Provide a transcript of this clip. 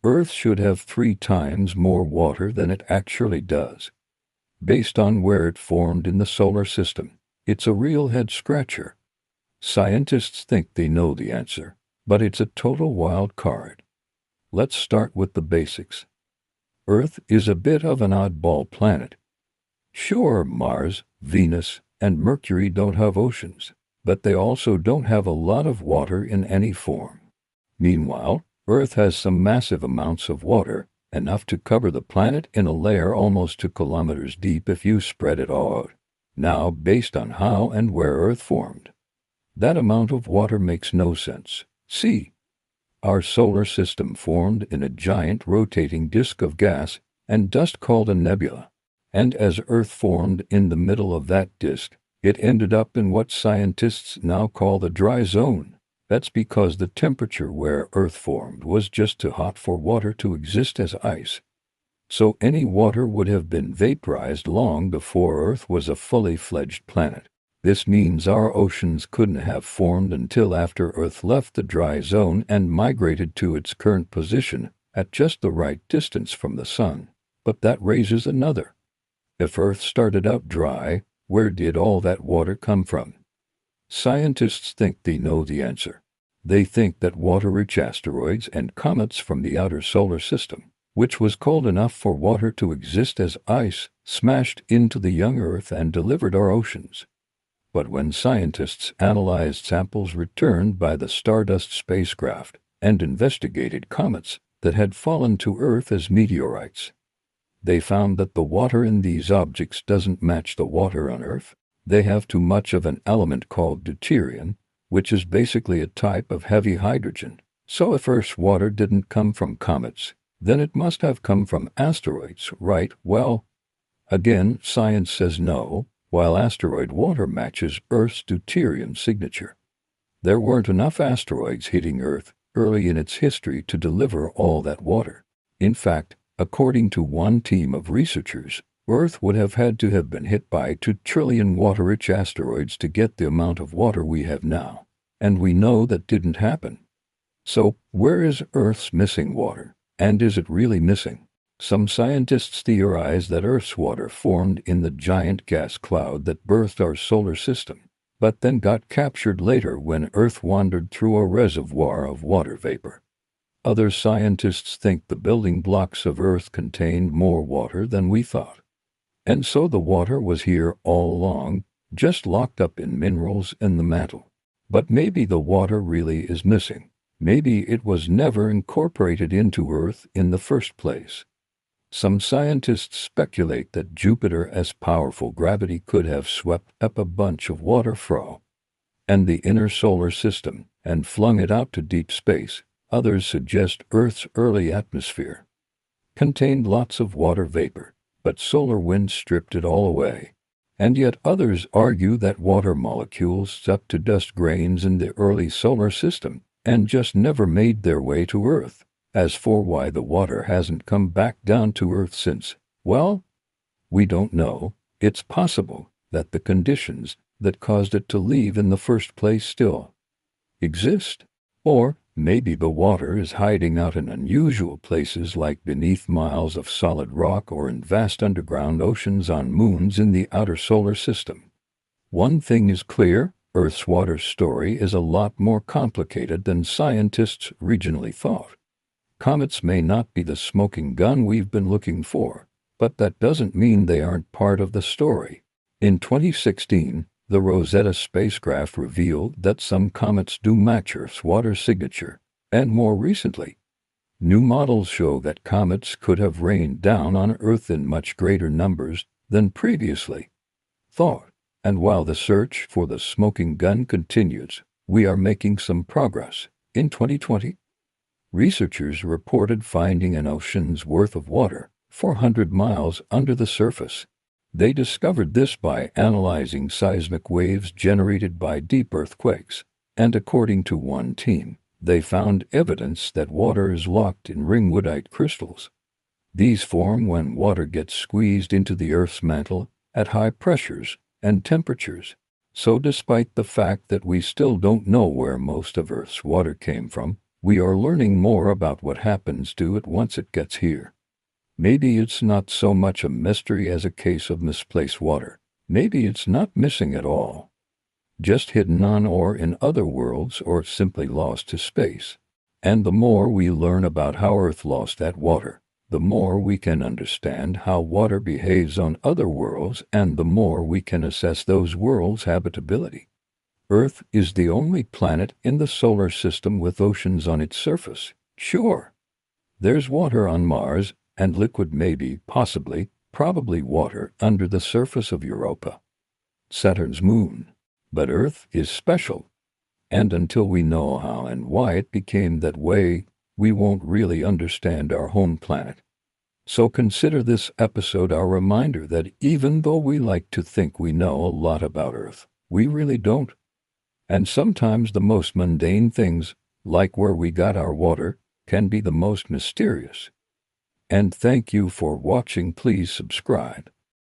Earth should have 3 times more water than it actually does. Based on where it formed in the solar system, it's a real head-scratcher. Scientists think they know the answer, but it's a total wild card. Let's start with the basics. Earth is a bit of an oddball planet. Sure, Mars, Venus, and Mercury don't have oceans, but they also don't have a lot of water in any form. Meanwhile, Earth has some massive amounts of water, enough to cover the planet in a layer almost 2 kilometers deep if you spread it all out. Now, based on how and where Earth formed, that amount of water makes no sense. See, our solar system formed in a giant rotating disk of gas and dust called a nebula. And as Earth formed in the middle of that disk, it ended up in what scientists now call the dry zone. That's because the temperature where Earth formed was just too hot for water to exist as ice. So any water would have been vaporized long before Earth was a fully fledged planet. This means our oceans couldn't have formed until after Earth left the dry zone and migrated to its current position at just the right distance from the sun. But that raises another. If Earth started out dry, where did all that water come from? Scientists think they know the answer. They think that water-rich asteroids and comets from the outer solar system, which was cold enough for water to exist as ice, smashed into the young Earth and delivered our oceans. But when scientists analyzed samples returned by the Stardust spacecraft and investigated comets that had fallen to Earth as meteorites, they found that the water in these objects doesn't match the water on Earth. They have too much of an element called deuterium, which is basically a type of heavy hydrogen. So if Earth's water didn't come from comets, then it must have come from asteroids, right? Well, again, science says no, while asteroid water matches Earth's deuterium signature. There weren't enough asteroids hitting Earth early in its history to deliver all that water. In fact, according to one team of researchers, Earth would have had to have been hit by 2 trillion water-rich asteroids to get the amount of water we have now. And we know that didn't happen. So, where is Earth's missing water? And is it really missing? Some scientists theorize that Earth's water formed in the giant gas cloud that birthed our solar system, but then got captured later when Earth wandered through a reservoir of water vapor. Other scientists think the building blocks of Earth contained more water than we thought. And so the water was here all along, just locked up in minerals in the mantle. But maybe the water really is missing. Maybe it was never incorporated into Earth in the first place. Some scientists speculate that Jupiter's powerful gravity could have swept up a bunch of water from and the inner solar system and flung it out to deep space. Others suggest Earth's early atmosphere contained lots of water vapor, but solar winds stripped it all away. And yet others argue that water molecules stuck to dust grains in the early solar system and just never made their way to Earth. As for why the water hasn't come back down to Earth since, well, we don't know. It's possible that the conditions that caused it to leave in the first place still exist. Or maybe the water is hiding out in unusual places like beneath miles of solid rock or in vast underground oceans on moons in the outer solar system. One thing is clear, Earth's water story is a lot more complicated than scientists originally thought. Comets may not be the smoking gun we've been looking for, but that doesn't mean they aren't part of the story. In 2016, the Rosetta spacecraft revealed that some comets do match Earth's water signature, and more recently, new models show that comets could have rained down on Earth in much greater numbers than previously thought. And while the search for the smoking gun continues, we are making some progress. In 2020, researchers reported finding an ocean's worth of water 400 miles under the surface. They discovered this by analyzing seismic waves generated by deep earthquakes, and according to one team, they found evidence that water is locked in ringwoodite crystals. These form when water gets squeezed into the Earth's mantle at high pressures and temperatures. So despite the fact that we still don't know where most of Earth's water came from, We are learning more about what happens to it once it gets here. Maybe it's not so much a mystery as a case of misplaced water. Maybe it's not missing at all, just hidden on or in other worlds or simply lost to space. And the more we learn about how Earth lost that water, the more we can understand how water behaves on other worlds and the more we can assess those worlds' habitability. Earth is the only planet in the solar system with oceans on its surface. Sure, there's water on Mars and liquid maybe, possibly, probably water under the surface of Europa, Saturn's moon. But Earth is special. And until we know how and why it became that way, we won't really understand our home planet. So consider this episode our reminder that even though we like to think we know a lot about Earth, we really don't. And sometimes the most mundane things, like where we got our water, can be the most mysterious. And thank you for watching. Please subscribe.